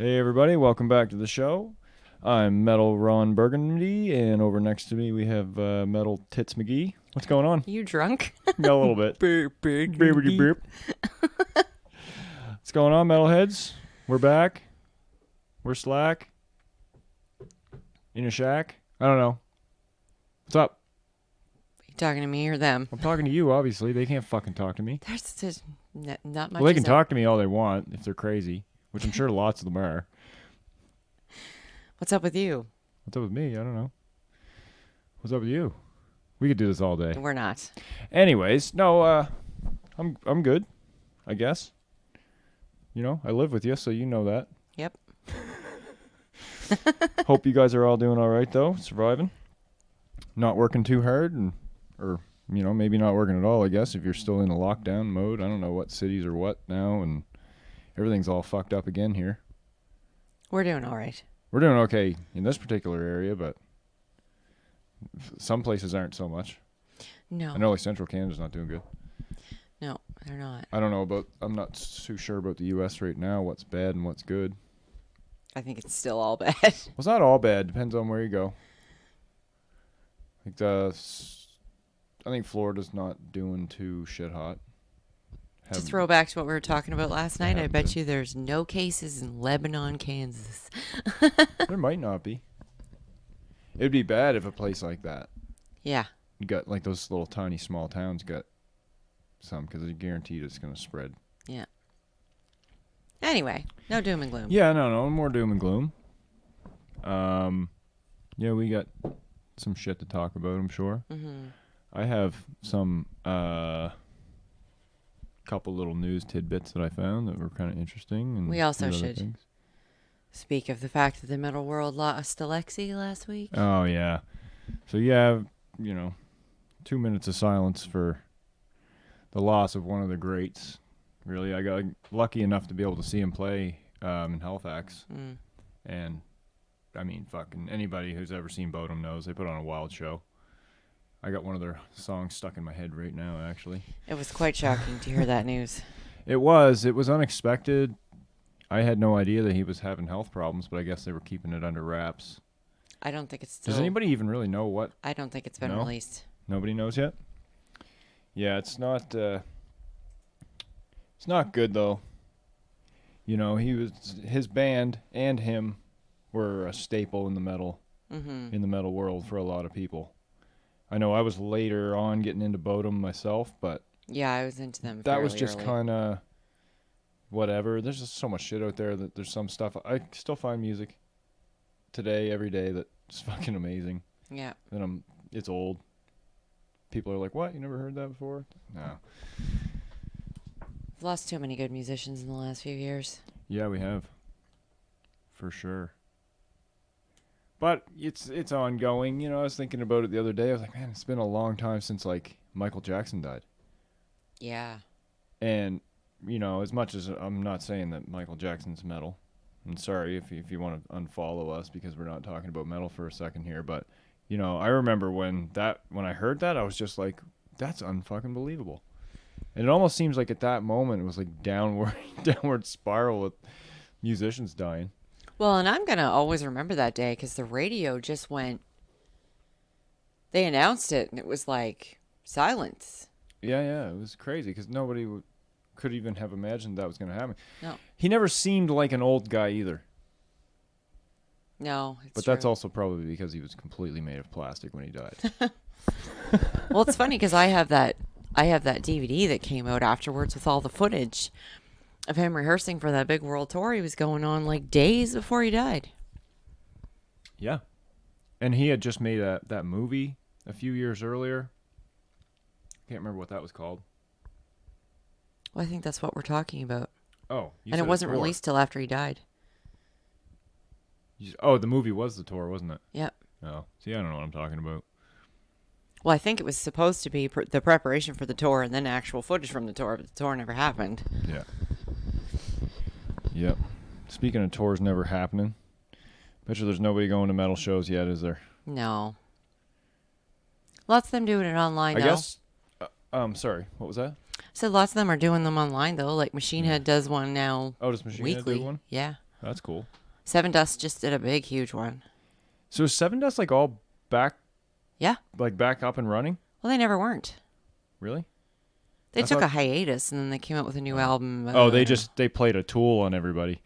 Hey everybody, welcome back to the show. I'm Metal Ron Burgundy, and over next to me we have Metal Tits McGee. What's going on? You drunk? Got a little bit. Beep. What's going on, metalheads? We're back. We're slack. In a shack. I don't know. What's up? You talking to me or them? I'm talking to you, obviously. They can't fucking talk to me. There's just not much. Well, they can talk to me all they want if they're crazy, which I'm sure lots of them are. What's up with you? What's up with me? I don't know. What's up with you? We could do this all day. We're not. Anyways, no, I'm good, I guess. You know, I live with you, so you know that. Yep. Hope you guys are all doing all right, though, surviving. Not working too hard, or, you know, maybe not working at all, I guess, if you're still in a lockdown mode. I don't know what cities are what now, and everything's all fucked up again here. We're doing all right. We're doing okay in this particular area, but some places aren't so much. No. I know, like, Central Canada's not doing good. No, they're not. I'm not too sure about the U.S. right now, what's bad and what's good. I think it's still all bad. Well, it's not all bad. Depends on where you go. Like I think Florida's not doing too shit hot. To throw back to what we were talking about last night, I bet you there's no cases in Lebanon, Kansas. There might not be. It'd be bad if a place like that. Yeah. You got like those little tiny small towns got some, because it's guaranteed it's going to spread. Yeah. Anyway, no doom and gloom. Yeah, no more doom and gloom. Yeah, we got some shit to talk about, I'm sure. Mm-hmm. I have some couple little news tidbits that I found that were kind of interesting. And we also should speak of the fact that the metal world lost Alexi last week. Oh, yeah. So, yeah, you know, 2 minutes of silence for the loss of one of the greats. Really, I got lucky enough to be able to see him play in Halifax. Mm. And, I mean, fucking anybody who's ever seen Bodom knows they put on a wild show. I got one of their songs stuck in my head right now, actually. It was quite shocking to hear that news. It was unexpected. I had no idea that he was having health problems, but I guess they were keeping it under wraps. I don't think it's still... Does anybody even really know what? I don't think it's been released. Nobody knows yet? Yeah, it's not good, though. You know, his band and him were a staple in the metal world for a lot of people. I know I was later on getting into Bodom myself, but yeah, I was into them. That was just kind of whatever. There's just so much shit out there that there's some stuff. I still find music today, every day, that's fucking amazing. Yeah. And it's old. People are like, "What? You never heard that before?" No. We've lost too many good musicians in the last few years. Yeah, we have. For sure. But it's ongoing. You know, I was thinking about it the other day. I was like, man, it's been a long time since, like, Michael Jackson died. Yeah. And, you know, as much as I'm not saying that Michael Jackson's metal, I'm sorry if you want to unfollow us because we're not talking about metal for a second here, but, you know, I remember when I heard that, I was just like, that's unfucking believable. And it almost seems like at that moment it was like downward spiral with musicians dying. Well, and I'm going to always remember that day because the radio just went... They announced it, and it was like silence. Yeah, it was crazy because nobody could even have imagined that was going to happen. No. He never seemed like an old guy either. No, it's But true. that's also probably because he was completely made of plastic when he died. Well, it's funny because I have that DVD that came out afterwards with all the footage of him rehearsing for that big world tour he was going on like days before he died. Yeah. And he had just made that movie a few years earlier. Can't remember what that was called. Well, I think that's what we're talking about. Oh. And it wasn't released till after he died. The movie was the tour, wasn't it? Yep. Oh. See, I don't know what I'm talking about. Well, I think it was supposed to be the preparation for the tour and then actual footage from the tour, but the tour never happened. Yeah. Yep. Speaking of tours never happening, bet you there's nobody going to metal shows yet, is there? No. Lots of them doing it online, though. I guess. Sorry, what was that? So lots of them are doing them online, though. Like Machine Head does one now. Oh, does Machine Head weekly. do one? Yeah. That's cool. Seven Dust just did a big, huge one. So is Seven Dust like all back? Yeah. Like back up and running? Well, they never weren't. Really? They I took thought- a hiatus, and then they came out with a new album. They played a Tool on everybody.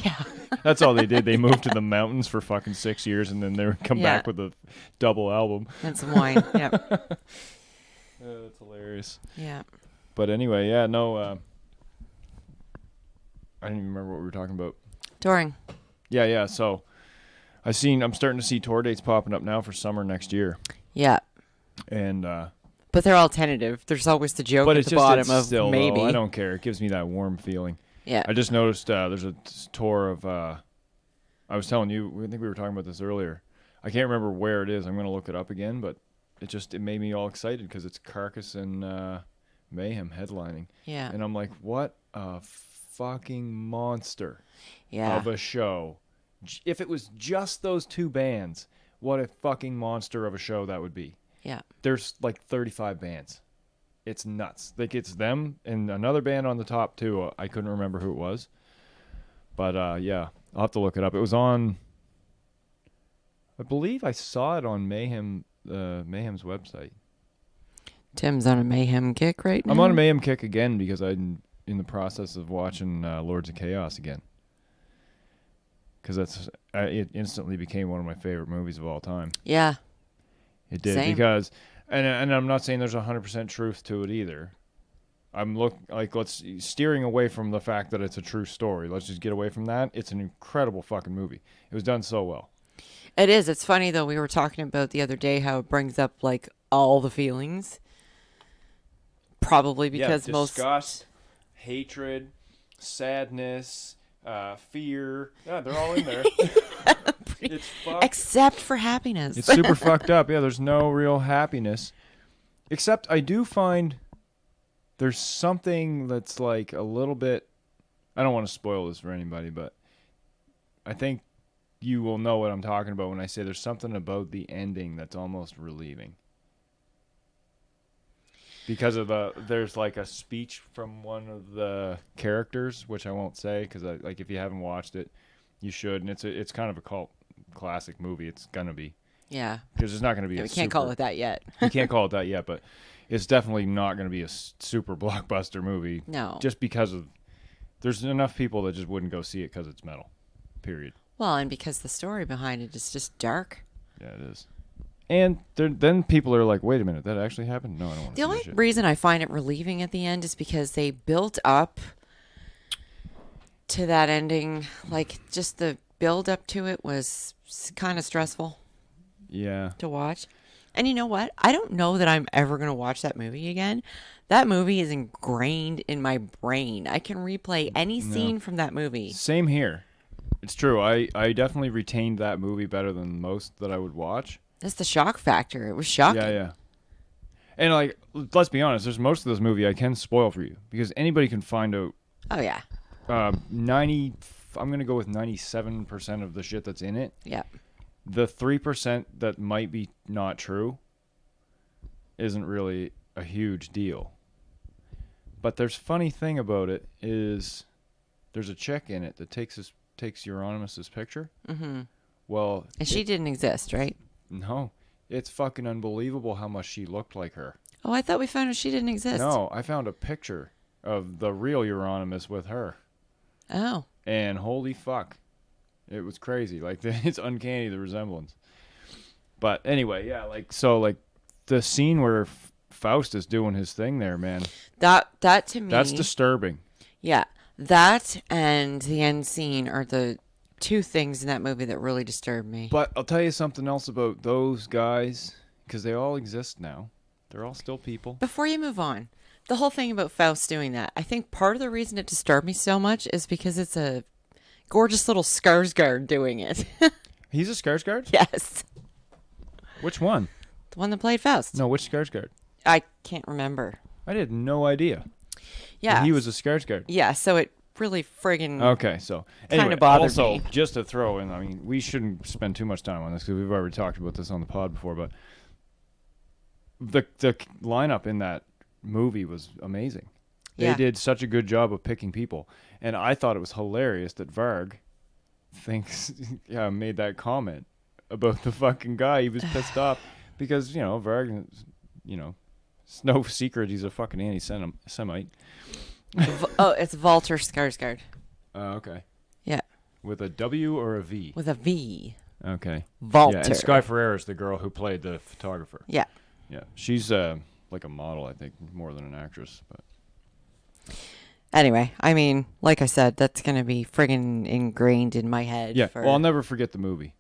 Yeah. That's all they did. They moved to the mountains for fucking 6 years, and then they would come back with a double album. And some wine. Yeah. That's hilarious. Yeah. But anyway, yeah, no. I didn't even remember what we were talking about. Touring. Yeah. So I'm starting to see tour dates popping up now for summer next year. Yeah. And but they're all tentative. There's always the joke but at it's the just bottom it's of still, maybe. though, I don't care. It gives me that warm feeling. Yeah. I just noticed there's a tour of. I was telling you. I think we were talking about this earlier. I can't remember where it is. I'm going to look it up again, but it made me all excited because it's Carcass and Mayhem headlining. Yeah. And I'm like, what a fucking monster Yeah. of a show. If it was just those two bands, what a fucking monster of a show that would be. Yeah. There's like 35 bands. It's nuts. Like it's them and another band on the top too. I couldn't remember who it was. But yeah, I'll have to look it up. It was on, I believe I saw it on Mayhem's website. Tim's on a Mayhem kick right now. I'm on a Mayhem kick again because I'm in the process of watching Lords of Chaos again. Because it instantly became one of my favorite movies of all time. Yeah. It did. Same. Because, and I'm not saying there's 100% truth to it either. Let's steering away from the fact that it's a true story. Let's just get away from that. It's an incredible fucking movie. It was done so well. It is. It's funny, though. We were talking about the other day how it brings up, like, all the feelings. Probably because disgust, hatred, sadness, fear. Yeah, they're all in there. It's fucked. Except for happiness. It's super fucked up. Yeah, there's no real happiness. Except I do find there's something that's like a little bit... I don't want to spoil this for anybody, but I think you will know what I'm talking about when I say there's something about the ending that's almost relieving. Because of there's like a speech from one of the characters, which I won't say because if you haven't watched it, you should. And it's kind of a cult classic movie. It's gonna be. Yeah. Because it's not gonna be. We can't call it that yet. You can't call it that yet, but it's definitely not gonna be a super blockbuster movie. No. Just because of there's enough people that just wouldn't go see it because it's metal. Period. Well, and because the story behind it is just dark. Yeah, it is. And then people are like, wait a minute, that actually happened? No, I don't want to see The only that shit. reason I find it relieving at the end is because they built up to that ending. Like, just the build up to it was kind of stressful Yeah. to watch. And you know what? I don't know that I'm ever going to watch that movie again. That movie is ingrained in my brain. I can replay any scene from that movie. Same here. It's true. I definitely retained that movie better than most that I would watch. That's the shock factor. It was shocking. Yeah. And like, let's be honest, there's most of this movie I can spoil for you because anybody can find out. Oh, yeah. 90. I'm gonna go with 97% of the shit that's in it. Yeah. The 3% that might be not true isn't really a huge deal. But there's funny thing about it is there's a chick in it that takes Euronymous' picture. Mm-hmm. Well, And she didn't exist, right? No, it's fucking unbelievable how much she looked like her. Oh, I thought we found out she didn't exist. No, I found a picture of the real Euronymous with her. Oh. And holy fuck. It was crazy. Like, it's uncanny, the resemblance. But anyway, yeah, like the scene where Faust is doing his thing there, man. That to me. That's disturbing. Yeah. That and the end scene are the two things in that movie that really disturbed me. But I'll tell you something else about those guys, because they all exist now. They're all still people. Before you move on, the whole thing about Faust doing that, I think part of the reason it disturbed me so much is because it's a gorgeous little Skarsgård doing it. He's a Skarsgård? Yes. Which one? The one that played Faust. No, which Skarsgård? I can't remember. I had no idea. Yeah. He was a Skarsgård. Yeah, so it really friggin' Okay, so kinda anyway, bothered also, me. just to throw in, I mean, we shouldn't spend too much time on this because we've already talked about this on the pod before, but the lineup in that movie was amazing. They Yeah. did such a good job of picking people, and I thought it was hilarious that Varg thinks, yeah, made that comment about the fucking guy. He was pissed off because, Varg, it's no secret he's a fucking anti-Semite. It's Walter Skarsgård. Oh, okay. Yeah. With a W or a V? With a V. Okay. Walter. Yeah, and Sky Ferreira is the girl who played the photographer. Yeah. Yeah. She's like a model, I think, more than an actress. But anyway, I mean, like I said, that's going to be friggin' ingrained in my head. Yeah. Well, I'll never forget the movie.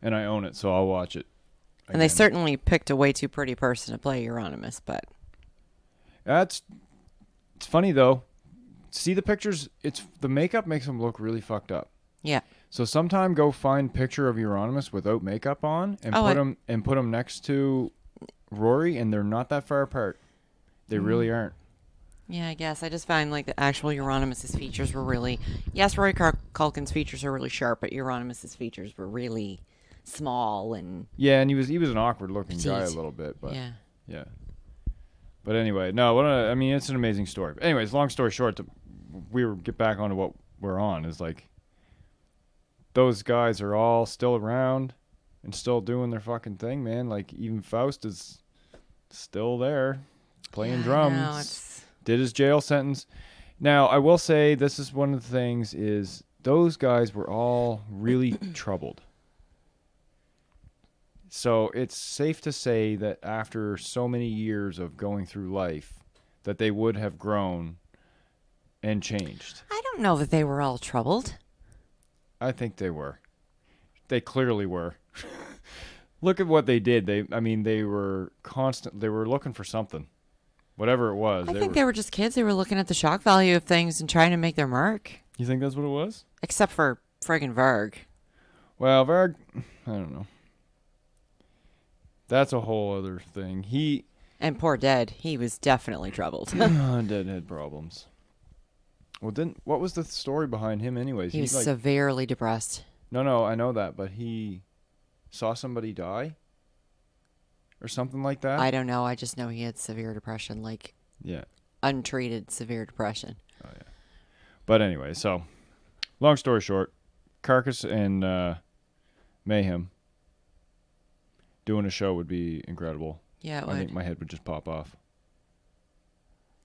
And I own it, so I'll watch it. And they certainly picked a way too pretty person to play Euronymous, but... It's funny, though. See the pictures? The makeup makes him look really fucked up. Yeah. So sometime go find picture of Euronymous without makeup on and put him next to Rory, and they're not that far apart. They really aren't. Yeah, I guess. I just find like the actual Euronymous' features were really... Yes, Rory Culkin's features are really sharp, but Euronymous' features were really small and... Yeah, and he was an awkward looking guy a little bit, but yeah. But anyway, no, I mean, it's an amazing story. But anyways, long story short, get back onto what we're on is like those guys are all still around and still doing their fucking thing, man. Like even Faust is still there playing drums. Did his jail sentence. Now, I will say this is one of the things is those guys were all really troubled. So it's safe to say that after so many years of going through life, that they would have grown and changed. I don't know that they were all troubled. I think they were. They clearly were. Look at what they did. They were constant. They were looking for something, whatever it was. I think they were just kids. They were looking at the shock value of things and trying to make their mark. You think that's what it was? Except for friggin' Varg. Well, Varg, I don't know. That's a whole other thing. And poor Dead, he was definitely troubled. Dead had problems. Well, what was the story behind him anyways? He was severely depressed. No, I know that, but he saw somebody die? Or something like that? I don't know. I just know he had severe depression, untreated severe depression. Oh, yeah. But anyway, so, long story short, Carcass and Mayhem doing a show would be incredible. Yeah, I think my head would just pop off.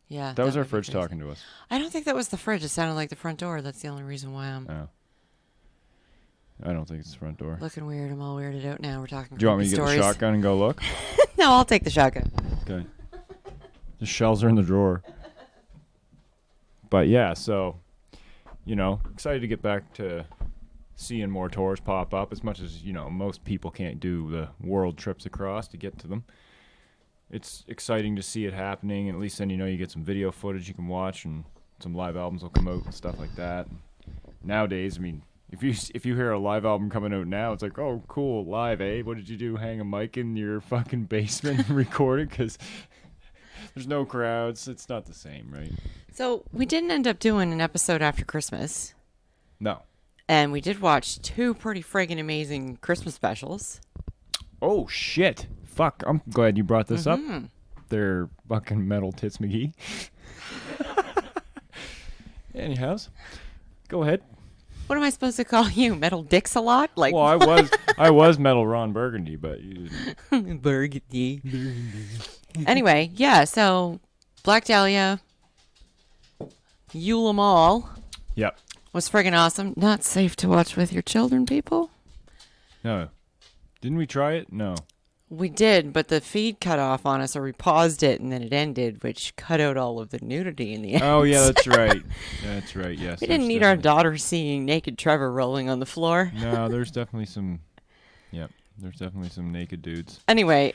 Yeah. That was our fridge talking to us. I don't think that was the fridge. It sounded like the front door. That's the only reason why I'm... Oh. I don't think it's the front door. Looking weird. I'm all weirded out now. We're talking. Do you want me to get the shotgun and go look? No, I'll take the shotgun. Okay. The shells are in the drawer. But yeah, so, excited to get back to seeing more tours pop up as much as, most people can't do the world trips across to get to them. It's exciting to see it happening, and at least then you get some video footage you can watch and some live albums will come out and stuff like that. Nowadays, I mean, if you hear a live album coming out now, it's like, oh, cool, live, eh? What did you do? Hang a mic in your fucking basement and record it? Because there's no crowds. It's not the same, right? So we didn't end up doing an episode after Christmas. No. And we did watch two pretty friggin' amazing Christmas specials. Oh, shit. Fuck, I'm glad you brought this up. They're fucking metal Tits McGee. Anyhow, go ahead. What am I supposed to call you? Metal Dicks a lot? Like, well, I was Metal Ron Burgundy, but you didn't. Burgundy. Anyway, yeah, so Black Dahlia, Yule 'em all. Yep. Was friggin' awesome. Not safe to watch with your children, people. No. Didn't we try it? No. We did, but the feed cut off on us, or we paused it and then it ended, which cut out all of the nudity in the end. Oh, yeah, that's right. That's right, yes. We didn't need our daughter seeing naked Trevor rolling on the floor. No, there's definitely some naked dudes. Anyway,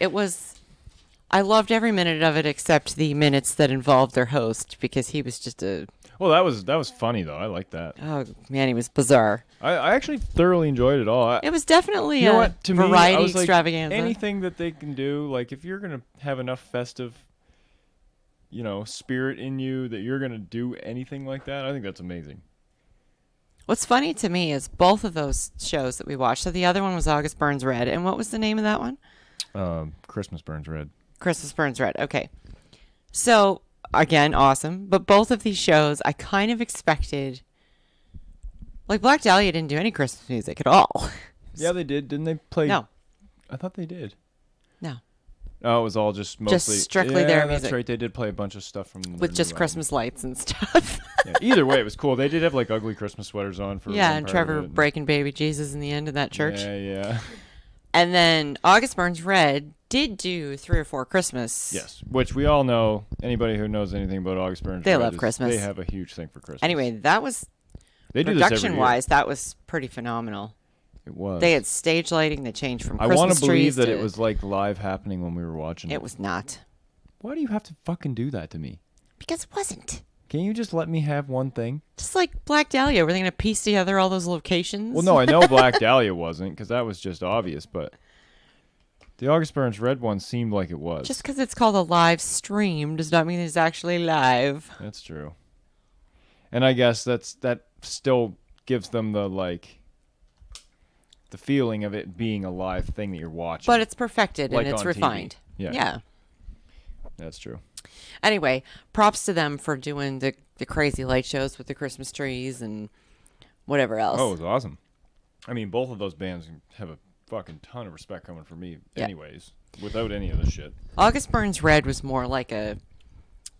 I loved every minute of it except the minutes that involved their host, because he was just a... Well, that was funny, though. I like that. Oh, man, he was bizarre. I actually thoroughly enjoyed it all. It was definitely a variety extravaganza. Like, anything that they can do, like if you're going to have enough festive, spirit in you that you're going to do anything like that, I think that's amazing. What's funny to me is both of those shows that we watched. So the other one was August Burns Red. And what was the name of that one? Christmas Burns Red. Christmas Burns Red. Okay. So... Again, awesome. But both of these shows, I kind of expected Like, Black Dahlia didn't do any Christmas music at all. Yeah, they did. Didn't they play? No. I thought they did. No. Oh, it was all just mostly... Just strictly their music. That's right. They did play a bunch of stuff from... With just Christmas lights and stuff. Yeah, either way, it was cool. They did have, like, ugly Christmas sweaters on for... Yeah, and Trevor breaking baby Jesus in the end of that church. Yeah. And then August Burns Red did do 3 or 4 Christmas. Yes, which we all know. Anybody who knows anything about August Burns They Red love Christmas. They have a huge thing for Christmas. Anyway, that was... They do this every year. Production-wise, that was pretty phenomenal. It was. They had stage lighting that changed from I Christmas want to believe trees that to... it was, like, live happening when we were watching it. It was not. Why do you have to fucking do that to me? Because it wasn't. Can you just let me have one thing? Just like Black Dahlia. Were they going to piece together all those locations? Well, no, I know Black Dahlia wasn't, because that was just obvious, but the August Burns Red one seemed like it was. Just because it's called a live stream does not mean it's actually live. That's true. And I guess that still gives them the, like... the feeling of it being a live thing that you're watching. But it's perfected like and it's on refined. TV. Yeah. That's true. Anyway, props to them for doing the crazy light shows with the Christmas trees and whatever else. Oh, it was awesome. I mean, both of those bands have a fucking ton of respect coming from me anyways, without any of this shit. August Burns Red was more like a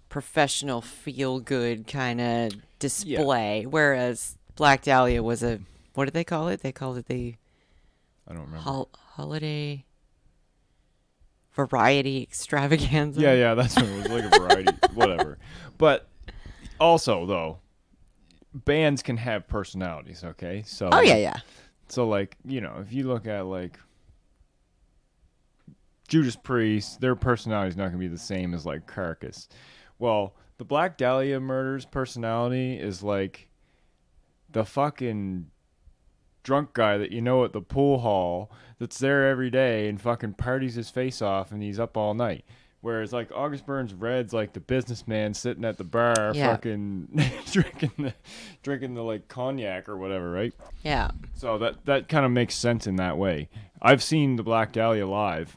professional feel-good kind of display, whereas Black Dahlia was a... What did they call it? They called it the... I don't remember. Holiday variety extravaganza. Yeah, that's what it was, like a variety, whatever. But also, though, bands can have personalities, okay? So. Oh, yeah. So, like, you know, if you look at, like, Judas Priest, their personality is not going to be the same as, like, Carcass. Well, the Black Dahlia Murders personality is, like, the fucking... drunk guy that you know at the pool hall that's there every day and fucking parties his face off and he's up all night. Whereas like August Burns Red's like the businessman sitting at the bar fucking drinking the like cognac or whatever, right? Yeah. So that kind of makes sense in that way. I've seen the Black Dahlia live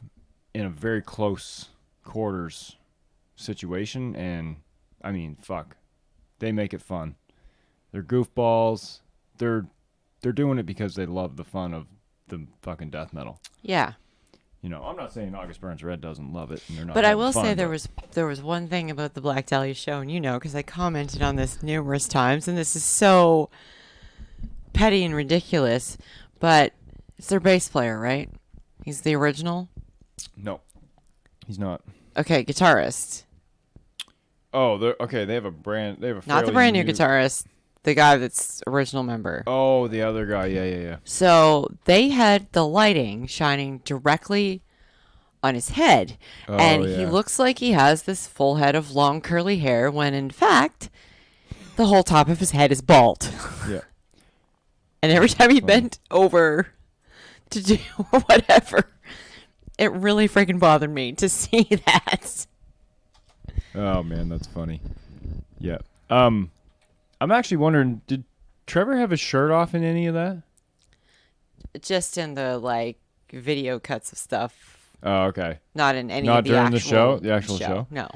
in a very close quarters situation and I mean, fuck. They make it fun. They're goofballs. They're doing it because they love the fun of the fucking death metal. Yeah. You know, I'm not saying August Burns Red doesn't love it, and they're not. But I will say there was one thing about the Black Dahlia show, and you know, because I commented on this numerous times, and this is so petty and ridiculous, but it's their bass player, right? He's the original? No, he's not. Okay, guitarist. Oh, okay. They have a brand. They have a not the brand new guitarist. The guy that's original member. Oh, the other guy. Yeah. So they had the lighting shining directly on his head. Oh, and he looks like he has this full head of long curly hair when in fact the whole top of his head is bald. Yeah. And every time he bent over to do whatever, it really freaking bothered me to see that. Oh man, that's funny. Yeah. I'm actually wondering, did Trevor have his shirt off in any of that? Just in the like video cuts of stuff. Oh, okay. Not in any Not of the during actual the actual show? No.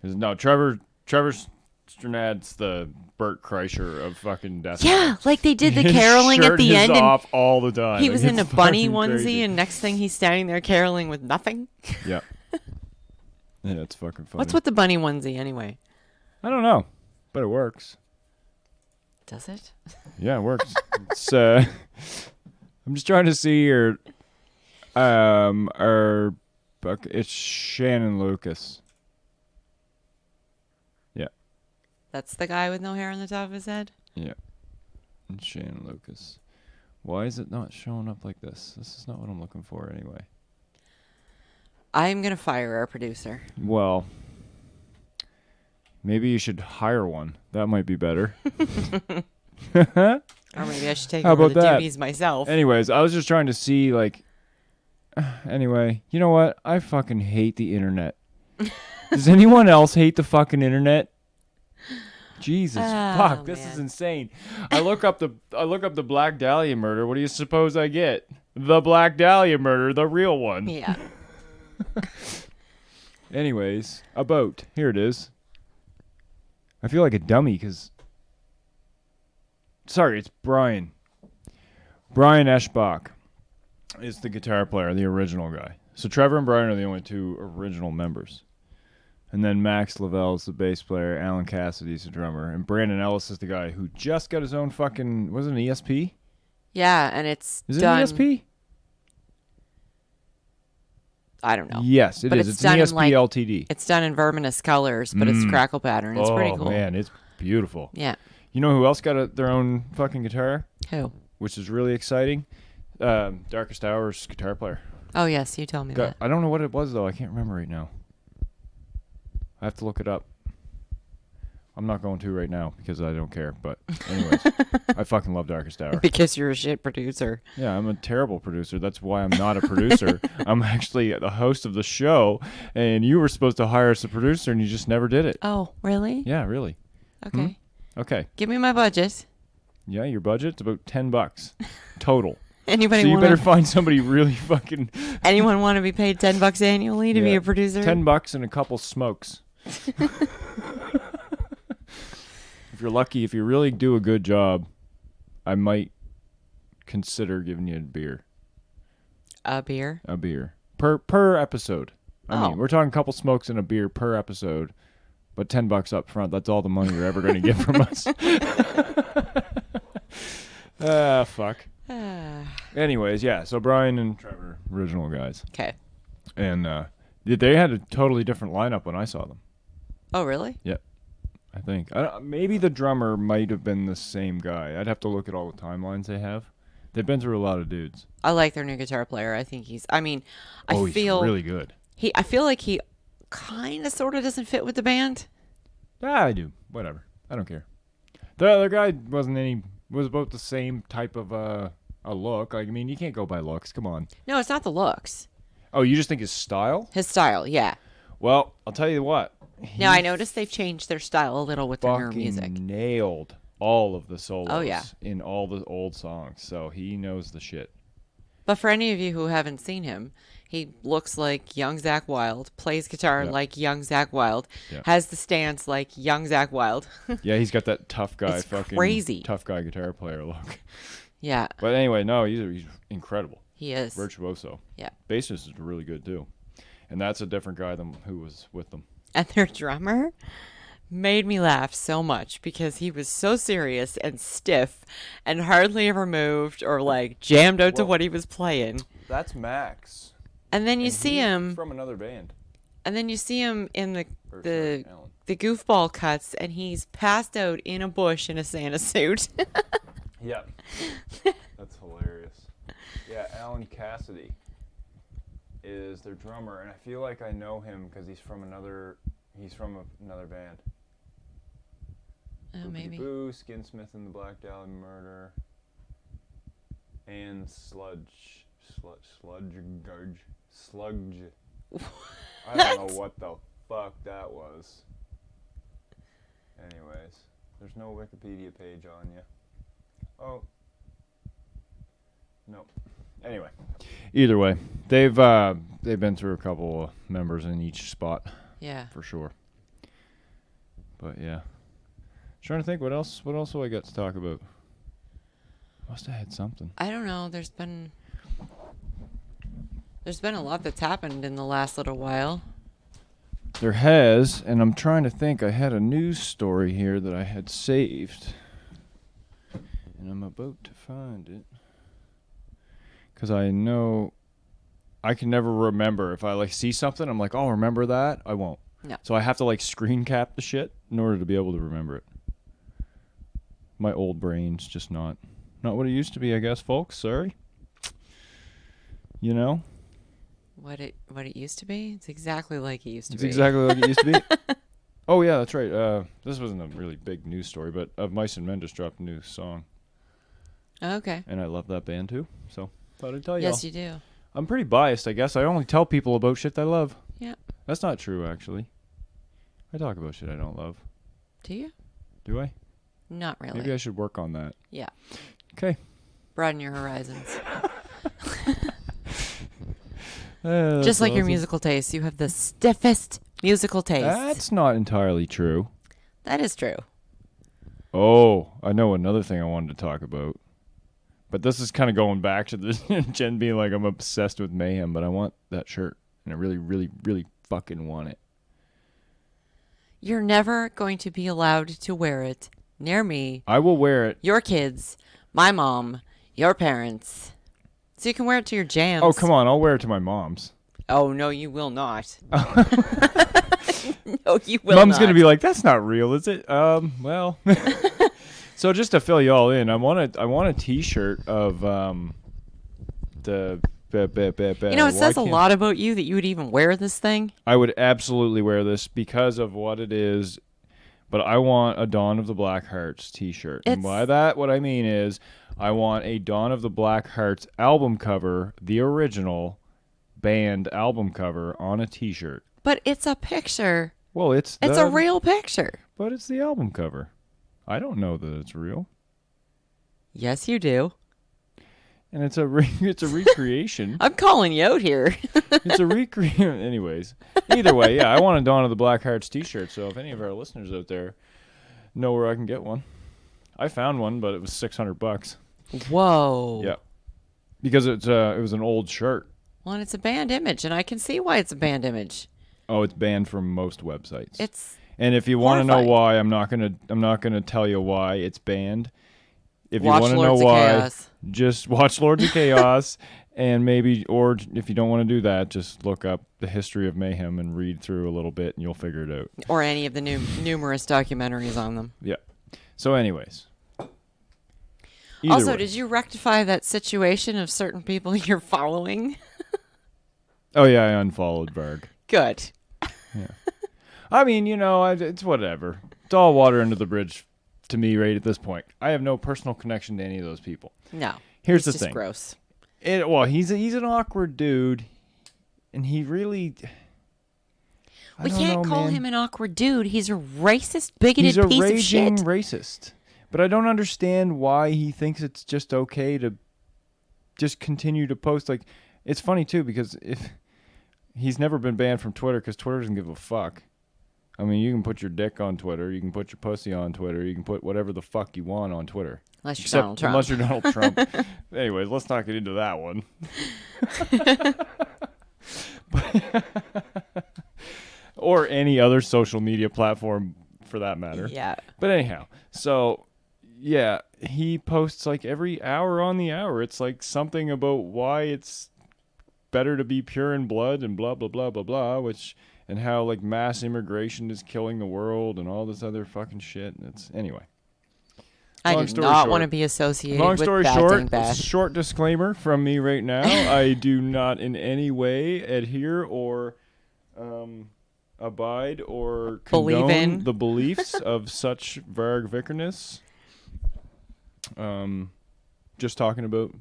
No, Trevor Strnad's the Bert Kreischer of fucking death. Yeah, like they did the His caroling shirt at the is end. off all the time. He was in a bunny onesie, crazy. and next thing he's standing there caroling with nothing. Yeah. Yeah, that's fucking funny. What's with the bunny onesie anyway? I don't know, but it works. Does it? Yeah, it works. It's I'm just trying to see your it's Shannon Lucas. Yeah. That's the guy with no hair on the top of his head? Yeah. It's Shannon Lucas. Why is it not showing up like this? This is not what I'm looking for anyway. I'm going to fire our producer. Well, maybe you should hire one. That might be better. Or maybe I should take How over about the that? duties myself. Anyways, I was just trying to see, like... Anyway, you know what? I fucking hate the internet. Does anyone else hate the fucking internet? Jesus, fuck, this is insane. I look up the Black Dahlia murder. What do you suppose I get? The Black Dahlia murder, the real one. Yeah. Anyways, a boat. Here it is. I feel like a dummy because Sorry, it's Brian. Brian Eschbach is the guitar player, the original guy. So Trevor and Brian are the only two original members. And then Max Lavelle's the bass player, Alan Cassidy's the drummer, and Brandon Ellis is the guy who just got his own fucking, was it an ESP? Yeah, and it's Is it done. an ESP? I don't know. Yes, it But is. it's It's an done in, ESP like- LTD. It's done in verminous colors, but it's crackle pattern. It's pretty cool. Oh, man, it's beautiful. Yeah. You know who else got their own fucking guitar? Who? Which is really exciting? Darkest Hour's guitar player. Oh, yes, you told me that. I don't know what it was, though. I can't remember right now. I have to look it up. I'm not going to right now because I don't care. But anyways, I fucking love Darkest Hour. Because you're a shit producer. Yeah, I'm a terrible producer. That's why I'm not a producer. I'm actually the host of the show, and you were supposed to hire us a producer, and you just never did it. Oh, really? Yeah, really. Okay. Okay. Give me my budget. Yeah, your budget's about $10 total. Anybody So you wanna, better find somebody really fucking... anyone want to be paid $10 annually to be a producer? $10 and a couple smokes. If you're lucky, if you really do a good job, I might consider giving you a beer. A beer? A beer. Per episode. I mean, we're talking a couple smokes and a beer per episode, but $10 up front, that's all the money you're ever going to get from us. Fuck. Anyways, yeah, so Brian and Trevor, original guys. Okay. And they had a totally different lineup when I saw them. Oh, really? Yep. I think. Maybe the drummer might have been the same guy. I'd have to look at all the timelines they have. They've been through a lot of dudes. I like their new guitar player. I think he's He's really good. I feel like he kind of sort of doesn't fit with the band. Yeah, I do. Whatever. I don't care. The other guy was about the same type of a look. Like, I mean, you can't go by looks. Come on. No, it's not the looks. Oh, you just think his style? His style, yeah. Well, I'll tell you what. Now, I noticed they've changed their style a little with their newer music. Nailed all of the solos Oh, yeah. in all the old songs. So he knows the shit. But for any of you who haven't seen him, he looks like young Zack Wilde, plays guitar like young Zack Wilde, has the stance like young Zack Wilde. Yeah, he's got that tough guy, It's fucking crazy. tough guy guitar player look. Yeah, But anyway, no, he's incredible. he is. Virtuoso. Yeah. Bassist is really good too. And that's a different guy than who was with them. And their drummer made me laugh so much because he was so serious and stiff and hardly ever moved or like jammed out to what he was playing. That's Max. And then you see him from another band. And then you see him in the Alan. the goofball cuts, and he's passed out in a bush in a Santa suit. Yep. That's hilarious. Yeah, Alan Cassidy is their drummer, and I feel like I know him because he's from another band. Oh, maybe. Boo, Skinsmith and the Black Dahlia Murder, and Sludge. I don't know what the fuck that was. Anyways, there's no Wikipedia page on you. Oh. No. Anyway, either way, they've been through a couple of members in each spot. Yeah. For sure. But yeah. Trying to think what else do I got to talk about? Must have had something. I don't know. There's been a lot that's happened in the last little while. There has, and I'm trying to think. I had a news story here that I had saved, and I'm about to find it. Because I know I can never remember. If I like see something, I'm like, oh, remember that? I won't. No. So I have to like screen cap the shit in order to be able to remember it. My old brain's just not what it used to be, I guess, folks. Sorry. You know? What it used to be? It's exactly like it used to It's be. exactly like it used to be. Oh, yeah, that's right. This wasn't a really big news story, but Of Mice and Men just dropped a new song. Okay. And I love that band, too. So, thought I'd tell you. Yes, you do. I'm pretty biased, I guess. I only tell people about shit I love. Yeah. That's not true, actually. I talk about shit I don't love. Do you? Do I? Not really. Maybe I should work on that. Yeah. Okay. Broaden your horizons. That's Just like your awesome. musical taste, you have the stiffest musical taste. That's not entirely true. That is true. Oh, I know another thing I wanted to talk about. But this is kind of going back to this Jen being like, I'm obsessed with Mayhem, but I want that shirt. And I really, really, really fucking want it. You're never going to be allowed to wear it near me, I will wear it. your kids, my mom, your parents. So you can wear it to your jams. Oh, come on. I'll wear it to my mom's. Oh, no, you will not. No, you will Mom's not. going to be like, that's not real, is it? Well. So just to fill you all in, I want a T-shirt of the... You know, it says a lot about you that you would even wear this thing. I would absolutely wear this because of what it is, but I want a Dawn of the Black Hearts T-shirt. And by that, what I mean is I want a Dawn of the Black Hearts album cover, the original band album cover on a T-shirt. But it's a picture. Well, it's a real picture. But it's the album cover. I don't know that it's real. Yes, you do. And it's a recreation. I'm calling you out here. It's a recreation. Anyways, either way, yeah, I want a Dawn of the Black Hearts T-shirt. So if any of our listeners out there know where I can get one, I found one, but it was $600. Whoa. Yeah, because it was an old shirt. Well, and it's a banned image, and I can see why it's a banned image. Oh, it's banned from most websites. And if you want to know why, I'm not gonna tell you why it's banned. If you want to know why, just watch Lords of Chaos, and maybe, or if you don't want to do that, just look up the history of Mayhem and read through a little bit, and you'll figure it out. Or any of the numerous documentaries on them. Yeah. So, anyways. Also, did you rectify that situation of certain people you're following? Oh yeah, I unfollowed Varg. Good. Yeah. I mean, it's whatever. It's all water under the bridge. To me, right at this point, I have no personal connection to any of those people. No, here's the just thing. Gross. He's an awkward dude, and he really. We can't call him an awkward dude. He's a racist, bigoted piece of shit. He's a raging racist, but I don't understand why he thinks it's just okay to just continue to post. Like, it's funny too because if he's never been banned from Twitter because Twitter doesn't give a fuck. I mean, you can put your dick on Twitter. You can put your pussy on Twitter. You can put whatever the fuck you want on Twitter. Unless you're Donald Trump. Unless you're Donald Trump. Anyways, let's not get into that one. Or any other social media platform for that matter. Yeah. But anyhow, so, yeah, he posts like every hour on the hour. It's like something about why it's better to be pure in blood and blah, blah, blah, blah, blah, and how like mass immigration is killing the world and all this other fucking shit. And it's anyway. I do not want to be associated with bad. Short disclaimer from me right now. I do not in any way adhere or abide or condone the beliefs of such Varg Vikernes. Just talking about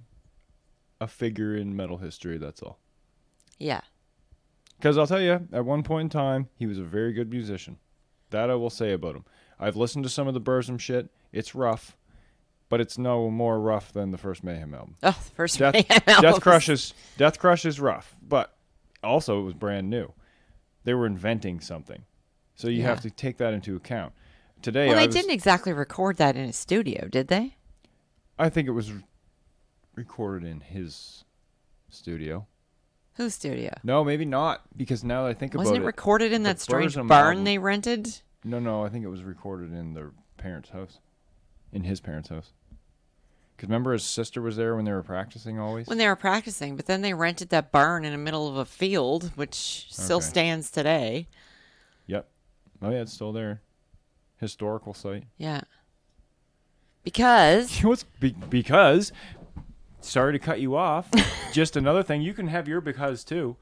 a figure in metal history, that's all. Yeah. Because I'll tell you, at one point in time, he was a very good musician. That I will say about him. I've listened to some of the Burzum shit. It's rough, but it's no more rough than the first Mayhem album. Oh, the first Mayhem album. Death Crush is rough, but also it was brand new. They were inventing something. So you have to take that into account. Today, they didn't exactly record that in a studio, did they? I think it was recorded in his studio. Whose studio? No, maybe not, because now that I think about it... Wasn't it recorded in that strange barn they rented? No, I think it was recorded in their parents' house. In his parents' house. Because remember his sister was there when they were practicing always? When they were practicing, but then they rented that barn in the middle of a field, which still stands today. Yep. Oh yeah, it's still there. Historical site. Yeah. Because... Because... Sorry to cut you off. Just another thing. You can have your because too.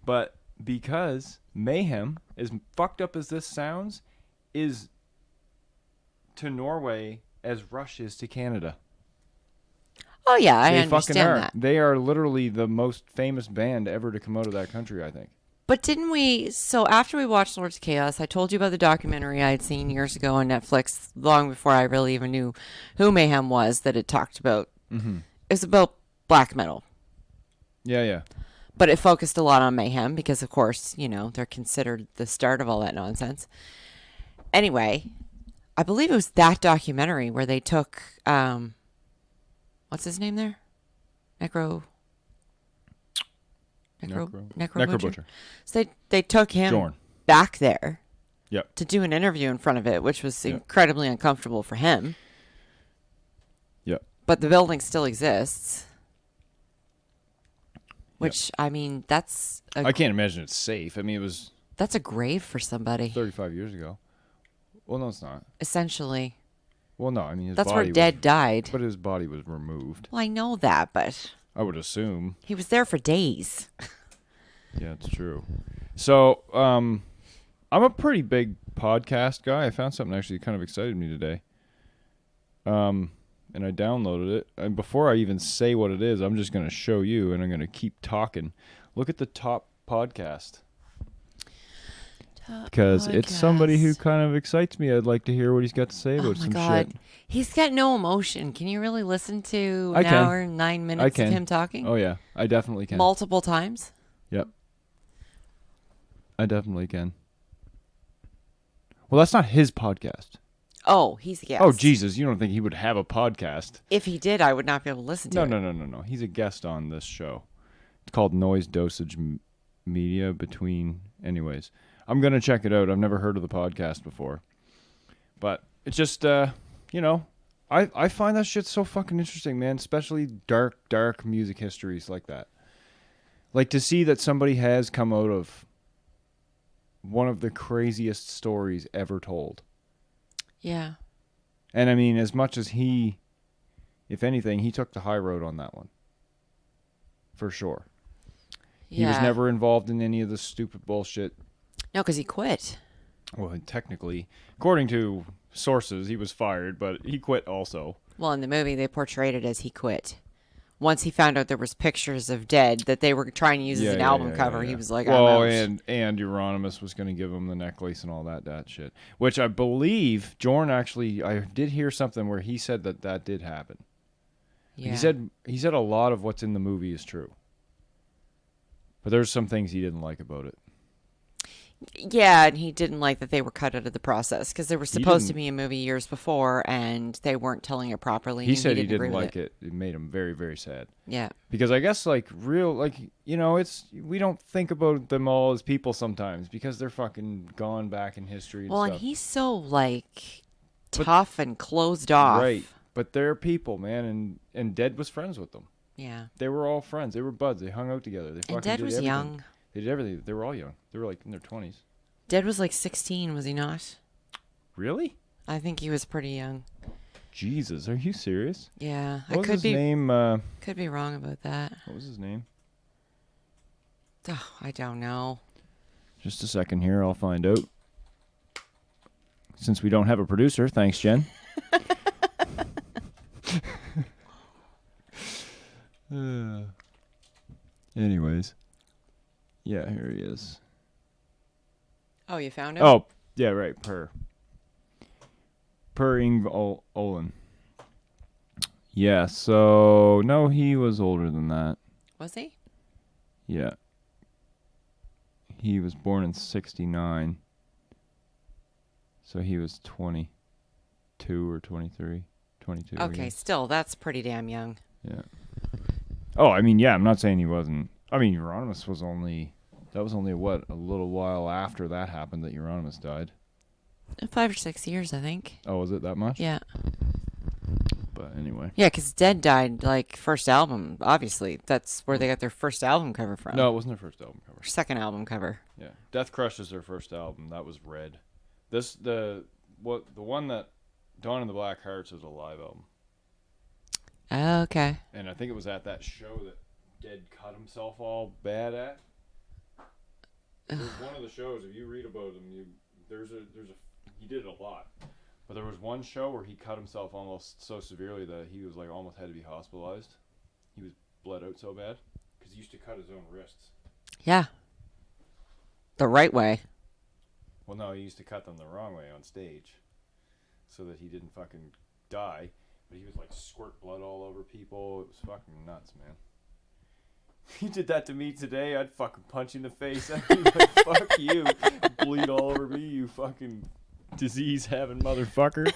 But because Mayhem, as fucked up as this sounds, is to Norway as Rush is to Canada. Oh, yeah, I understand that. They are literally the most famous band ever to come out of that country, I think. But didn't we... So after we watched Lords of Chaos, I told you about the documentary I had seen years ago on Netflix, long before I really even knew who Mayhem was, that it talked about... Mm-hmm. It's about black metal. Yeah. But it focused a lot on Mayhem because, of course, they're considered the start of all that nonsense. Anyway, I believe it was that documentary where they took, what's his name there? Necro Butcher. So they took him Jorn. back there Yep. to do an interview in front of it, which was incredibly uncomfortable for him. Yep. But the building still exists. Which, I mean, that's... I can't imagine it's safe. I mean, it was... That's a grave for somebody. 35 years ago. Well, no, it's not. Essentially. Well, no, I mean, his that's body where Dead died. But his body was removed. Well, I know that, but... I would assume. He was there for days. Yeah, it's true. So, I'm a pretty big podcast guy. I found something actually kind of excited me today. And I downloaded it. And before I even say what it is, I'm just going to show you, and I'm going to keep talking. Look at the top podcast. Because it's somebody who kind of excites me. I'd like to hear what he's got to say about some shit. He's got no emotion. Can you really listen to an hour and 9 minutes of him talking? Oh, yeah. I definitely can. Multiple times? Yep. I definitely can. Well, that's not his podcast. Oh, he's a guest. Oh, Jesus. You don't think he would have a podcast? If he did, I would not be able to listen to it. No. He's a guest on this show. It's called Noise Dosage Media Between... Anyways, I'm going to check it out. I've never heard of the podcast before. But it's just, you know, I find that shit so fucking interesting, man. Especially dark music histories like that. Like to see that somebody has come out of one of the craziest stories ever told. Yeah. And I mean, as much as he, if anything, he took the high road on that one. For sure. Yeah. He was never involved in any of the stupid bullshit. No, because he quit. Well, technically, according to sources, he was fired, but he quit also. Well, in the movie, they portrayed it as he quit. Once he found out there was pictures of Dead that they were trying to use as an album cover, he was like, I'm out. and Euronymous was going to give him the necklace and all that shit. Which I believe, Jorn actually, I did hear something where he said that did happen. Yeah. He said a lot of what's in the movie is true. But there's some things he didn't like about it. Yeah, and he didn't like that they were cut out of the process because they were supposed to be a movie years before and they weren't telling it properly. He said he didn't like it. It made him very, very sad. Yeah. Because I guess you know, we don't think about them all as people sometimes because they're fucking gone back in history and stuff. And he's so tough and closed off. Right. But they're people, man, and Dead was friends with them. Yeah. They were all friends. They were buds. They hung out together. And Dead was young. They did everything. They were all young. They were in their 20s. Dead was 16, was he not? Really? I think he was pretty young. Jesus, are you serious? Yeah. What was his name? Could be wrong about that. What was his name? Oh, I don't know. Just a second here. I'll find out. Since we don't have a producer. Thanks, Jen. Anyways. Yeah, here he is. Oh, you found him? Oh, yeah, right. Per Ingve Olin. Yeah, so no, he was older than that. Was he? Yeah. He was born in 1969. So he was 22 or 23. 22. Okay, still, that's pretty damn young. Yeah. Oh, I mean, yeah, I'm not saying he wasn't. I mean, Euronymous was only... That was only, a little while after that happened that Euronymous died? 5 or 6 years, I think. Oh, was it that much? Yeah. But anyway. Yeah, because Dead died, first album, obviously. That's where they got their first album cover from. No, it wasn't their first album cover. Second album cover. Yeah. Death Crush is their first album. That was Red. The one that Dawn in the Black Hearts is a live album. Oh, okay. And I think it was at that show that Dead cut himself all bad at. There's one of the shows, if you read about him, he did it a lot. But there was one show where he cut himself almost so severely that he was almost had to be hospitalized. He was bled out so bad because he used to cut his own wrists. Yeah. The right way. Well, no, he used to cut them the wrong way on stage so that he didn't fucking die. But he would squirt blood all over people. It was fucking nuts, man. If you did that to me today, I'd fucking punch you in the face. I'd be like, fuck you. Bleed all over me, you fucking disease having motherfucker.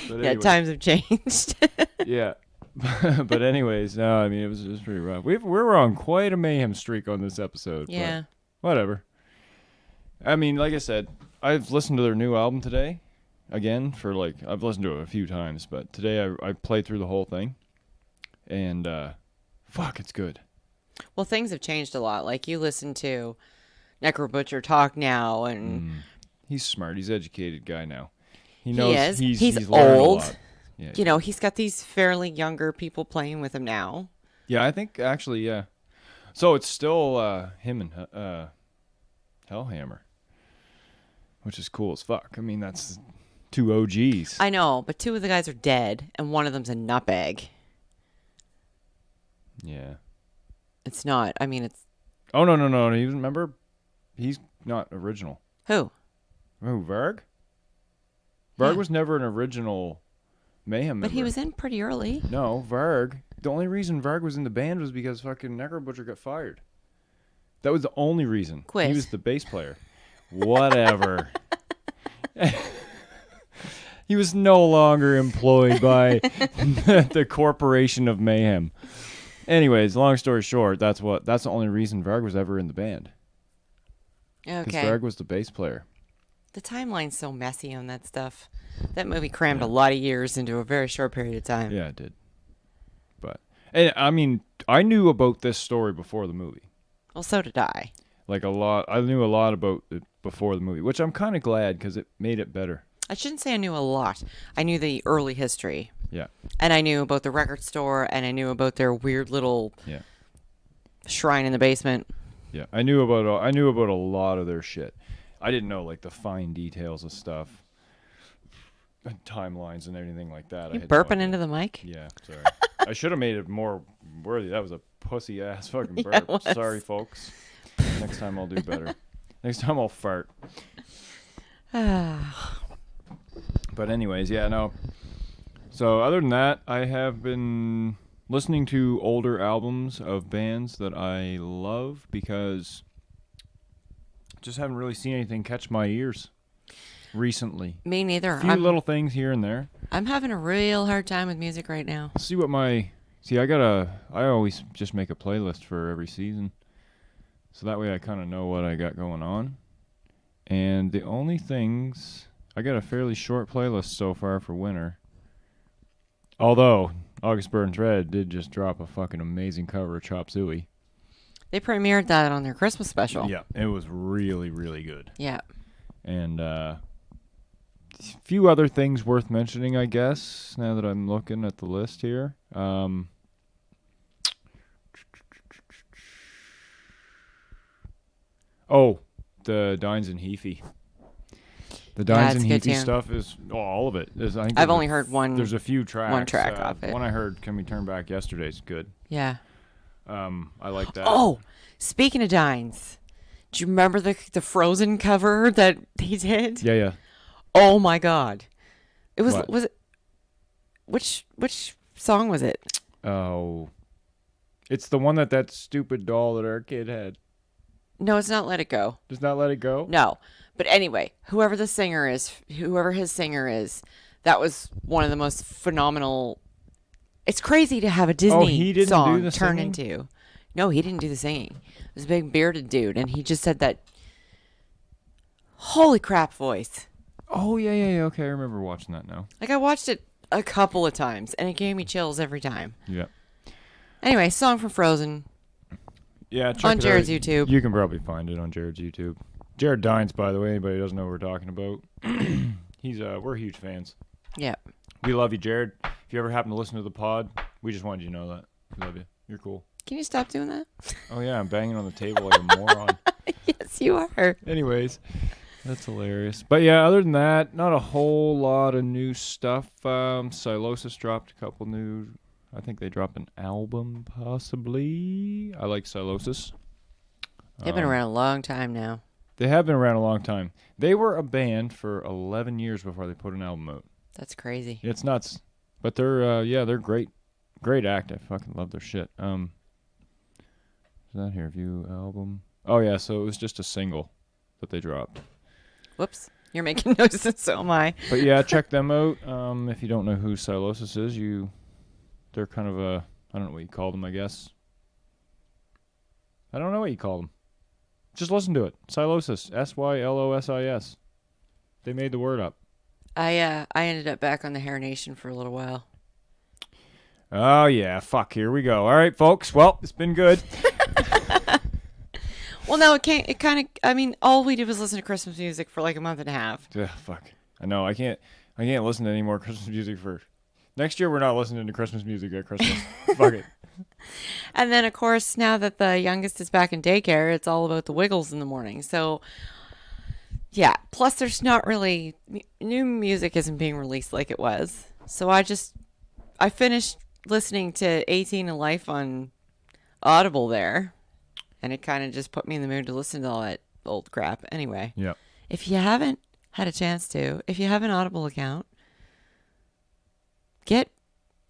But Yeah, anyway. times have changed. Yeah. But anyways, no, I mean, it was pretty rough. We're on quite a mayhem streak on this episode. Yeah. But whatever. I mean, like I said, I've listened to their new album today. Again, I've listened to it a few times, but today I played through the whole thing. And, fuck, it's good. Well, things have changed a lot. Like, you listen to Necro Butcher talk now, and... He's smart. He's an educated guy now. He knows is. He's learned a old. lot. Yeah. You know, he's got these fairly younger people playing with him now. Yeah, I think, actually, yeah. So it's still him and Hellhammer, which is cool as fuck. I mean, that's 2 OGs. I know, but 2 of the guys are dead, and one of them's a nutbag. Yeah. It's not. I mean, it's... Oh, no. You remember? He's not original. Who? Who, Varg? Varg Yeah. was never an original Mayhem member. But he was in pretty early. No, Varg. The only reason Varg was in the band was because fucking Necro Butcher got fired. That was the only reason. Quit. He was the bass player. Whatever. He was no longer employed by the Corporation of Mayhem. Anyways, long story short, that's the only reason Varg was ever in the band. Because Okay. Varg was the bass player. The timeline's so messy on that stuff. That movie crammed a lot of years into a very short period of time. Yeah, it did. But, and I mean, I knew about this story before the movie. Well, so did I. Like a lot. I knew a lot about it before the movie, which I'm kind of glad because it made it better. I shouldn't say I knew a lot. I knew the early history. Yeah. And I knew about the record store, and I knew about their weird little Yeah. shrine in the basement. Yeah. I knew about a lot of their shit. I didn't know like the fine details of stuff, timelines and everything like that. You burping into the mic? Yeah, sorry. I should have made it more worthy. That was a pussy ass fucking burp. Yeah, it was. Sorry, folks. Next time I'll do better. Next time I'll fart. But anyways, yeah, no. So other than that, I have been listening to older albums of bands that I love because just haven't really seen anything catch my ears recently. Me neither. A few little things here and there. I'm having a real hard time with music right now. I always just make a playlist for every season. So that way I kind of know what I got going on. And the only things, I got a fairly short playlist so far for winter. Although, August Burns Red did just drop a fucking amazing cover of Chop Suey. They premiered that on their Christmas special. Yeah, it was really, really good. Yeah. And a few other things worth mentioning, I guess, now that I'm looking at the list here. The Dines and Heafy. The Dines it's and a good Heafy tune. stuff is all of it. I've only heard one. There's a few tracks. One track off it. One I heard, Can We Turn Back Yesterday, is good. Yeah. I like that. Oh, speaking of Dines, do you remember the Frozen cover that he did? Yeah. Oh my God! It was What? was it which song was it? Oh, it's the one that stupid doll that our kid had. No, it's not Let It Go. Does not let it go. No, but anyway, whoever his singer is, that was one of the most phenomenal. It's crazy to have a Disney he didn't song do the turn singing? into. No, he didn't do the singing. It was a big bearded dude, and he just said that. Holy crap, voice! Oh yeah. Okay, I remember watching that now. Like I watched it a couple of times, and it gave me chills every time. Yeah. Anyway, song from Frozen. Yeah, check On it Jared's out. YouTube. You can probably find it on Jared's YouTube. Jared Dines, by the way, anybody who doesn't know what we're talking about. We're huge fans. Yeah. We love you, Jared. If you ever happen to listen to the pod, we just wanted you to know that. We love you. You're cool. Can you stop doing that? Oh yeah, I'm banging on the table like a moron. Yes, you are. Anyways, that's hilarious. But yeah, other than that, not a whole lot of new stuff. Silosis dropped a couple new. I think they dropped an album, possibly. I like Silosis. They've been around a long time now. They have been around a long time. They were a band for 11 years before they put an album out. That's crazy. It's nuts. But they're great. Great act. I fucking love their shit. Is that here? View album. Oh yeah, so it was just a single that they dropped. Whoops. You're making noises, so am I. But yeah, check them out. If you don't know who Silosis is, they're kind of a, I don't know what you call them, I guess. I don't know what you call them. Just listen to it. Silosis. Sylosis. They made the word up. I ended up back on the Hair Nation for a little while. Oh, yeah. Fuck. Here we go. All right, folks. Well, it's been good. Well, no, it kind of, I mean, all we did was listen to Christmas music for like a month and a half. Ugh, fuck. I know. I can't listen to any more Christmas music for... Next year, we're not listening to Christmas music at Christmas. Fuck it. And then, of course, now that the youngest is back in daycare, it's all about the Wiggles in the morning. So, yeah. Plus, there's not really... New music isn't being released like it was. So I finished listening to 18 in Life on Audible there. And it kind of just put me in the mood to listen to all that old crap. Anyway, Yep. If you haven't had a chance to, if you have an Audible account, get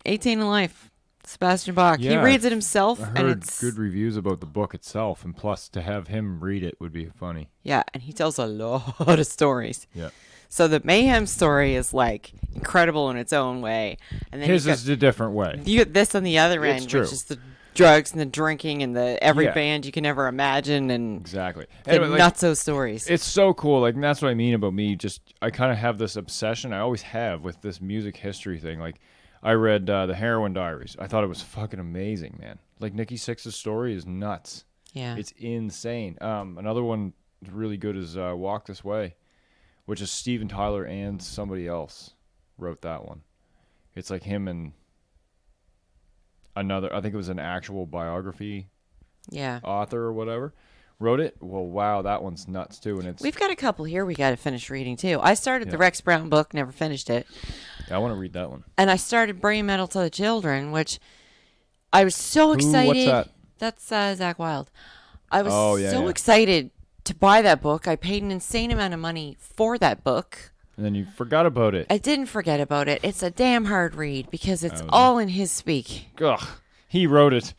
18 in Life, Sebastian Bach. Yeah, he reads it himself. I and heard it's good reviews about the book itself, and plus to have him read it would be funny. Yeah, and he tells a lot of stories. Yeah. So the Mayhem story is like incredible in its own way. And then His is a different way. you get this on the other It's end, true. which is the drugs and the drinking and the every Yeah. band you can ever imagine and Exactly. the Anyway, like, nutso stories. it's so cool. Like, and that's what I mean about me. Just, I kind of have this obsession. I always have with this music history thing. Like, I read the Heroin Diaries. I thought it was fucking amazing, man. Like, Nikki Sixx's story is nuts. Yeah. It's insane. Another one that's really good is Walk This Way, which is Steven Tyler and somebody else wrote that one. It's like him and another, I think it was an actual biography Yeah. author or whatever, wrote it. Well, wow, that one's nuts too. And it's, We've got a couple here we got to finish reading too. I started the Yeah. Rex Brown book, never finished it. I want to read that one. And I started Brain Metal to the Children, which I was so excited. What's that? That's Zack Wilde. I was Oh, yeah, so yeah. excited to buy that book. I paid an insane amount of money for that book. And then you forgot about it. I didn't forget about it. It's a damn hard read because it's Oh, all in his speak. Ugh, he wrote it.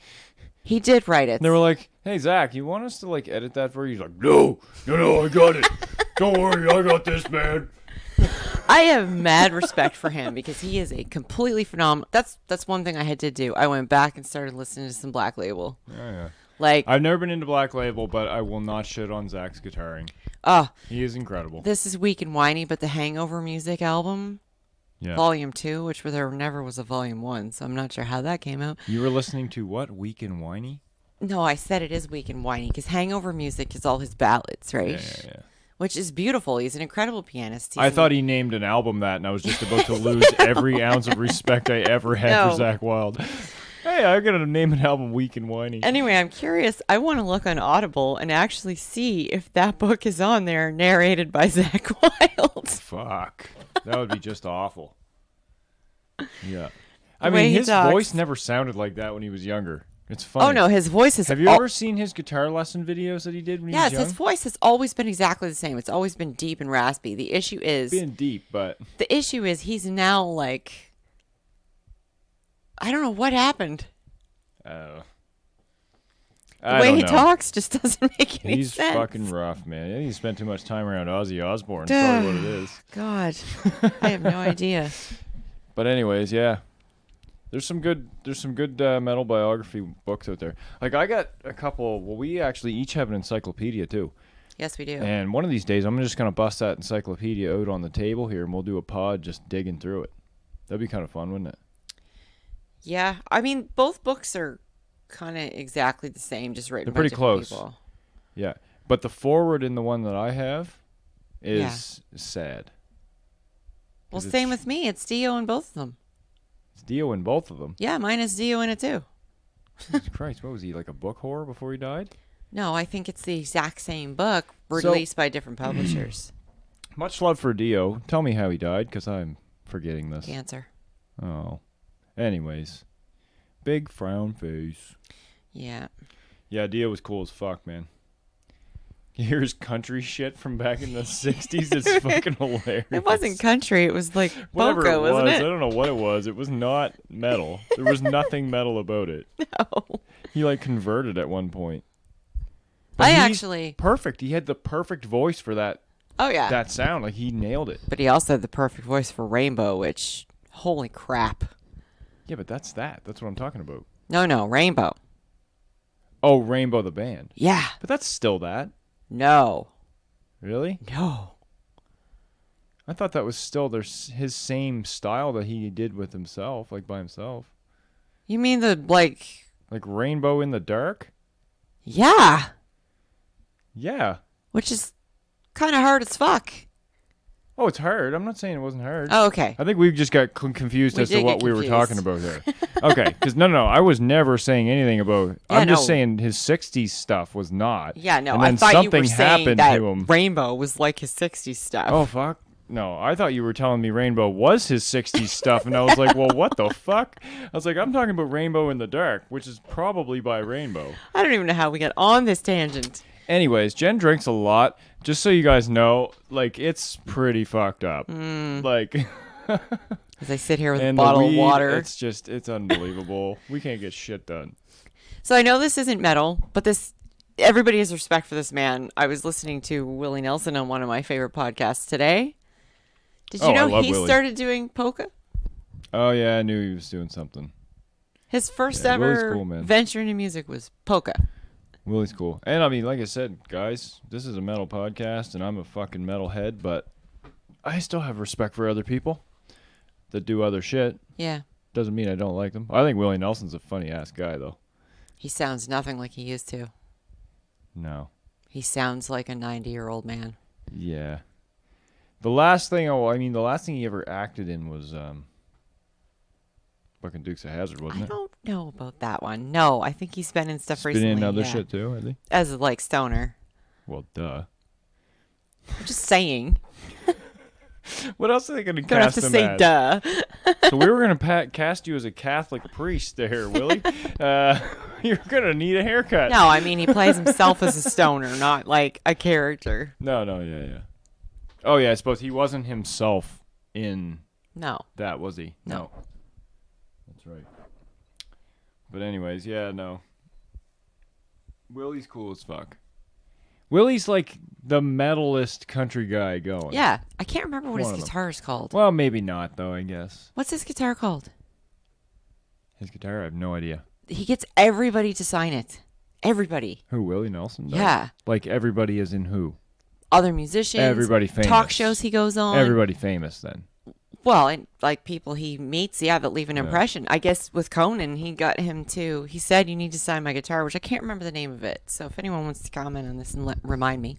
He did write it. And they were like, "Hey Zach, you want us to like edit that for you?" He's like, "No, I got it. Don't worry, I got this, man." I have mad respect for him because he is a completely phenomenal. That's one thing I had to do. I went back and started listening to some Black Label. Oh, yeah. Like, I've never been into Black Label, but I will not shit on Zach's guitaring. oh, He is incredible. this is Weak and Whiny, but the Hangover Music album, Yeah. Volume 2, which there never was a Volume 1, so I'm not sure how that came out. You were listening to what? Weak and Whiny? No, I said it is Weak and Whiny because Hangover Music is all his ballads, right? Yeah. Which is beautiful. He's an incredible pianist. I thought he named an album that, and I was just about to lose every ounce of respect I ever had No. for Zack Wilde. Hey, I gotta name an album Weak and Whiny. Anyway, I'm curious. I want to look on Audible and actually see if that book is on there, narrated by Zack Wilde. Fuck. That would be just awful. Yeah. I The way mean, he his talks. voice never sounded like that when he was younger. It's funny. Oh no, his voice is. Have you ever seen his guitar lesson videos that he did when he Yes, was young? his voice has always been exactly the same. It's always been deep and raspy. The issue is Being deep, but he's now like, I don't know what happened. I The way don't he know. talks just doesn't make any He's sense. fucking rough, man. I think he spent too much time around Ozzy Osbourne. That's probably what it is. God, I have no idea. But anyways, yeah. There's some good metal biography books out there. Like I got a couple. Well, we actually each have an encyclopedia too. Yes, we do. And one of these days, I'm just gonna bust that encyclopedia out on the table here, and we'll do a pod just digging through it. That'd be kind of fun, wouldn't it? Yeah, I mean, both books are kind of exactly the same, just written They're by pretty different close. people. Yeah. But the forward in the one that I have is sad. Well, 'Cause same it's- with me. It's Dio in both of them. It's Dio in both of them. Yeah, mine is Dio in it too. Jesus Christ, what was he, like a book whore before he died? No, I think it's the exact same book released by different publishers. Much love for Dio. Tell me how he died, because I'm forgetting this. Cancer. Oh. Anyways. Big frown face. Yeah. Yeah, Dio was cool as fuck, man. You hear his country shit from back in the 60s? It's fucking hilarious. It wasn't country. It was like Whatever polka, it was, wasn't I it? don't know what it was. It was not metal. There was nothing metal about it. No. He like converted at one point. I he's actually. perfect. He had the perfect voice for that Oh, yeah. that sound. Like, he nailed it. But he also had the perfect voice for Rainbow, which, holy crap. Yeah, but that's that. That's what I'm talking about. No, Rainbow. Oh, Rainbow the band. Yeah. But that's still that. No. Really? No. I thought that was still his same style that he did with himself, like by himself. You mean the, like... Like Rainbow in the Dark? Yeah. Yeah. Which is kind of hard as fuck. Oh, it's hard. I'm not saying it wasn't hard. Oh, okay. I think we just got confused We as to did what get we were confused. talking about there. Okay, because no, I was never saying anything about... Yeah, I'm just no. saying his 60s stuff was not. Yeah, no, And I then thought you something were saying happened that to him. Rainbow was like his 60s stuff. Oh, fuck. No, I thought you were telling me Rainbow was his 60s stuff, and I was like, well, what the fuck? I was like, I'm talking about Rainbow in the Dark, which is probably by Rainbow. I don't even know how we got on this tangent. Anyways, Jen drinks a lot. Just so you guys know, like, it's pretty fucked up. Like... As I sit here with a and bottle the of weed, water. it's unbelievable. We can't get shit done. So I know this isn't metal, but everybody has respect for this man. I was listening to Willie Nelson on one of my favorite podcasts today. Did you Oh, I know love he Willie. started doing polka? Oh, yeah, I knew he was doing something. His first Yeah, Willie's ever cool, man. venture into music was polka. Willie's cool. And, I mean, like I said, guys, this is a metal podcast, and I'm a fucking metalhead, but I still have respect for other people that do other shit. Yeah. Doesn't mean I don't like them. I think Willie Nelson's a funny-ass guy, though. He sounds nothing like he used to. No. He sounds like a 90-year-old man. Yeah. The last thing he ever acted in was fucking Dukes of Hazzard, wasn't I it? don't know about that one. No, I think he's been in stuff Been recently. in other yeah. shit, too, I think. As like stoner. Well, duh. I'm just saying. What else are they going to Don't have cast to him say as? duh. So we were going to cast you as a Catholic priest there, Willie. You're going to need a haircut. No, I mean he plays himself as a stoner, not like a character. No, yeah. Oh, yeah, I suppose he wasn't himself in No. that, was he? No. That's right. But anyways, yeah, no. Willie's cool as fuck. Willie's like the metalist country guy going. Yeah, I can't remember what One his of them. guitar is called. Well, maybe not, though, I guess. What's his guitar called? His guitar, I have no idea. He gets everybody to sign it. Everybody. Who, Willie Nelson? does? Yeah. Like everybody is in who? Other musicians. Everybody famous. Talk shows he goes on. Everybody famous then. Well, and like people he meets, yeah, that leave an impression. I guess with Conan, he got him to. He said, "You need to sign my guitar," which I can't remember the name of it. So if anyone wants to comment on this and remind me.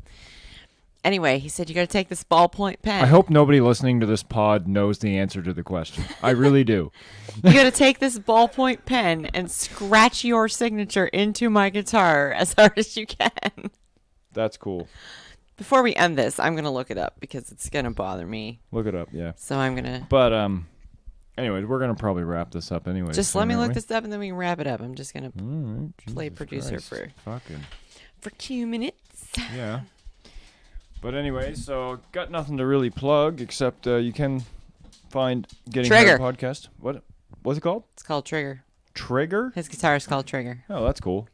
Anyway, he said, "You got to take this ballpoint pen. I hope nobody listening to this pod knows the answer to the question. I really do. You got to take this ballpoint pen and scratch your signature into my guitar as hard as you can." That's cool. Before we end this, I'm gonna look it up because it's gonna bother me. Look it up, yeah. So I'm gonna But anyways, we're gonna probably wrap this up anyway. just let me look this up and then we can wrap it up. I'm just gonna play Jesus producer Christ. Fucking 2 minutes. yeah. But anyway, so got nothing to really plug except you can find Getting Trigger. Hard podcast. What's it called? It's called Trigger. Trigger? His guitar is called Trigger. Oh, that's cool.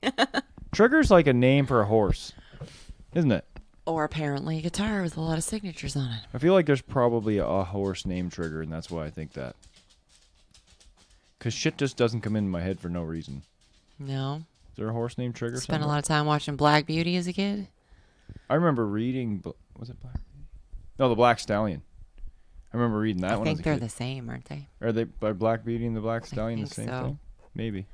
Trigger's like a name for a horse, isn't it? Or apparently a guitar with a lot of signatures on it. I feel like there's probably a horse named Trigger, and that's why I think that. Because shit just doesn't come into my head for no reason. No. Is there a horse named Trigger? Spent a somewhere? lot of time watching Black Beauty as a kid. I remember reading. Was it Black? No, the Black Stallion. I remember reading that I one. think as a they're kid. the same, aren't they? Are they by Black Beauty and the Black Stallion the think same so. thing? Maybe.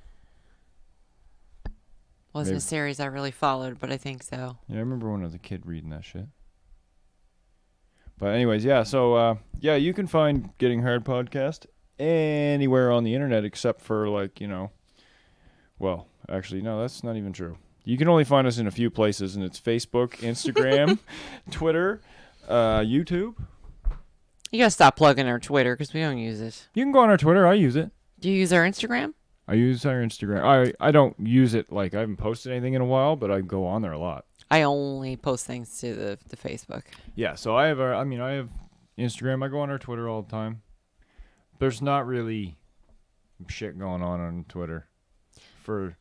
Wasn't Maybe. a series I really followed, but I think so. Yeah, I remember when I was a kid reading that shit. But anyways, yeah. So yeah, you can find Getting Hard podcast anywhere on the internet except for well, actually no, that's not even true. You can only find us in a few places, and it's Facebook, Instagram, Twitter, YouTube. You gotta stop plugging our Twitter because we don't use it. You can go on our Twitter. I use it. Do you use our Instagram? I use our Instagram. I don't use it like I haven't posted anything in a while, but I go on there a lot. I only post things to the Facebook. Yeah, so I have I have Instagram. I go on our Twitter all the time. There's not really shit going on Twitter for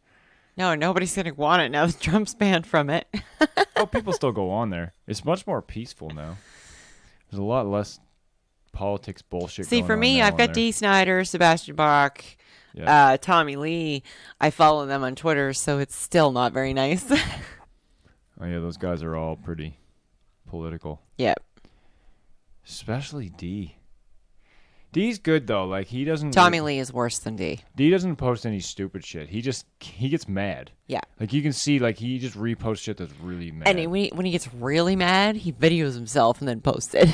No, nobody's going to want it now that Trump's banned from it. Oh, people still go on there. It's much more peaceful now. There's a lot less politics bullshit See, going for on me, now I've on got there. Dee Snider, Sebastian Bach, Yeah. Tommy Lee. I follow them on Twitter, so it's still not very nice. Oh, yeah, those guys are all pretty political. Yep. Especially D. D's good, though. Like, he doesn't... Tommy Lee is worse than Dee. D doesn't post any stupid shit. He gets mad. Yeah. Like, you can see, like, he just reposts shit that's really mad. And when he gets really mad, he videos himself and then posts it.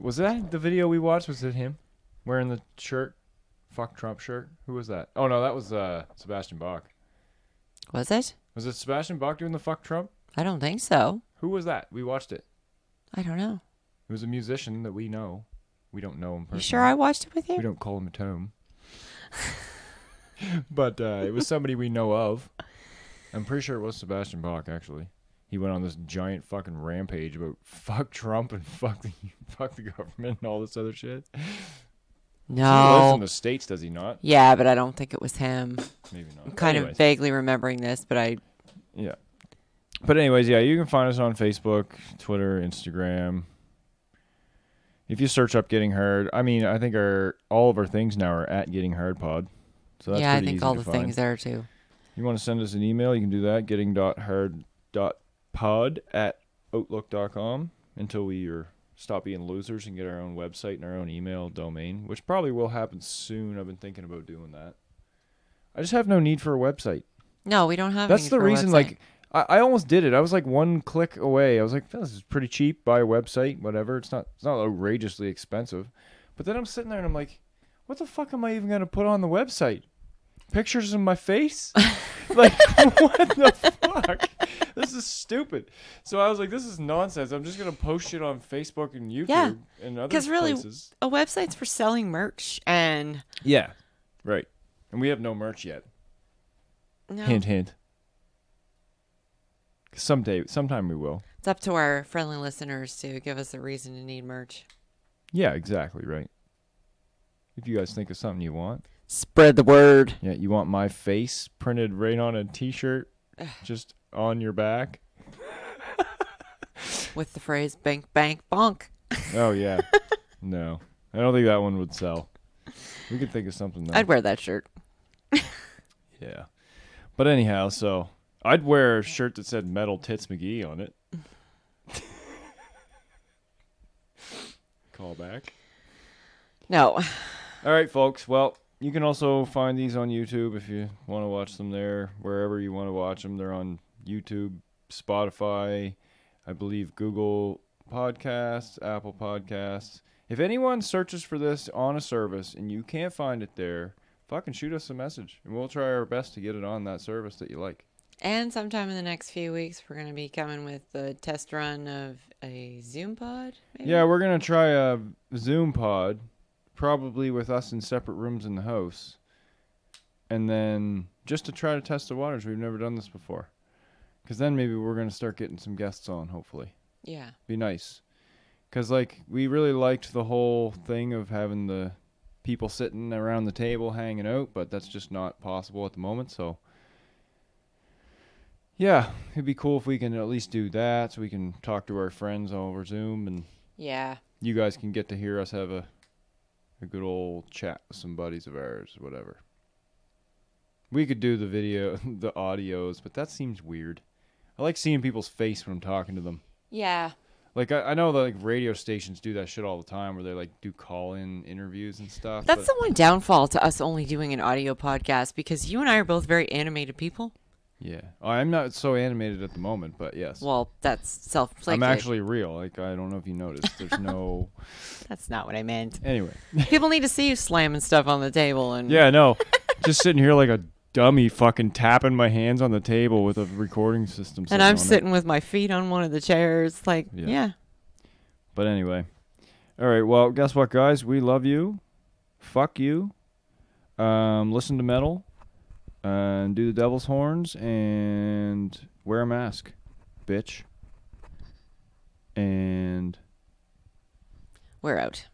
Was that the video we watched? Was it him wearing the shirt? Fuck Trump shirt? Who was that? Oh, no, that was Sebastian Bach. Was it? Was it Sebastian Bach doing the fuck Trump? I don't think so. Who was that? We watched it. I don't know. It was a musician that we know. We don't know him personally. You sure I watched it with you? We don't call him at home. But it was somebody we know of. I'm pretty sure it was Sebastian Bach, actually. He went on this giant fucking rampage about fuck Trump and fuck the government and all this other shit. He lives in No. the States, does he not? Yeah, but I don't think it was him. Maybe not. I'm kind Anyways. of vaguely remembering this, but I... Yeah. But anyways, yeah, you can find us on Facebook, Twitter, Instagram. If you search up Getting Heard, I mean, I think all of our things now are at Getting Heard Pod. So that's yeah, I pretty think easy all to the find. things there, too. You want to send us an email, you can do that, getting.heard.pod@outlook.com until we stop being losers and get our own website and our own email domain, which probably will happen soon. I've been thinking about doing that. I just have no need for a website. No, we don't have That's any the for a reason, website. like, I almost did it. I was like one click away. I was like, this is pretty cheap. Buy a website, whatever. It's not outrageously expensive. But then I'm sitting there and I'm like, what the fuck am I even going to put on the website? Pictures of my face? Like, what the fuck? This is stupid. So I was like, this is nonsense. I'm just going to post shit on Facebook and YouTube Yeah, and other because really, places. a website's for selling merch, and... Yeah, right. And we have no merch yet. No, Hint, hint. Sometime we will. it's up to our friendly listeners to give us a reason to need merch. Yeah, exactly, right. If you guys think of something you want. Spread the word. Yeah, you want my face printed right on a t-shirt, just on your back? With the phrase, bank, bank, bonk. Oh, yeah. No. I don't think that one would sell. We could think of something, though. I'd wear that shirt. Yeah. But anyhow, so I'd wear a shirt that said Metal Tits McGee on it. Call back. No. All right, folks. Well, you can also find these on YouTube if you want to watch them there, wherever you want to watch them. They're on YouTube, Spotify, I believe Google Podcasts, Apple Podcasts. If anyone searches for this on a service and you can't find it there, fucking shoot us a message, and we'll try our best to get it on that service that you like. And sometime in the next few weeks, we're going to be coming with the test run of a Zoom pod, maybe? Yeah, we're going to try a Zoom pod, probably with us in separate rooms in the house. And then just to try to test the waters. We've never done this before. Because then maybe we're going to start getting some guests on, hopefully. Yeah. Be nice. Because, like, we really liked the whole thing of having the people sitting around the table hanging out, but that's just not possible at the moment, so... Yeah, it'd be cool if we can at least do that, so we can talk to our friends over Zoom, and Yeah. you guys can get to hear us have a good old chat with some buddies of ours, whatever. We could do the video, the audios, but that seems weird. I like seeing people's face when I'm talking to them. Yeah. Like, I know that, like, radio stations do that shit all the time, where they, like, do call-in interviews and stuff. That's the one downfall to us only doing an audio podcast, because you and I are both very animated people. Yeah. I'm not so animated at the moment, but yes. Well, that's self-inflicted. I'm actually real. Like, I don't know if you noticed. There's no... That's not what I meant. Anyway. People need to see you slamming stuff on the table. And Yeah, no. Just sitting here like a dummy fucking tapping my hands on the table with a recording system. And I'm on sitting with my feet on one of the chairs. Like, yeah. But anyway. All right, well, guess what, guys? We love you. Fuck you. Listen to metal. And do the devil's horns. And wear a mask. Bitch. And... We're out.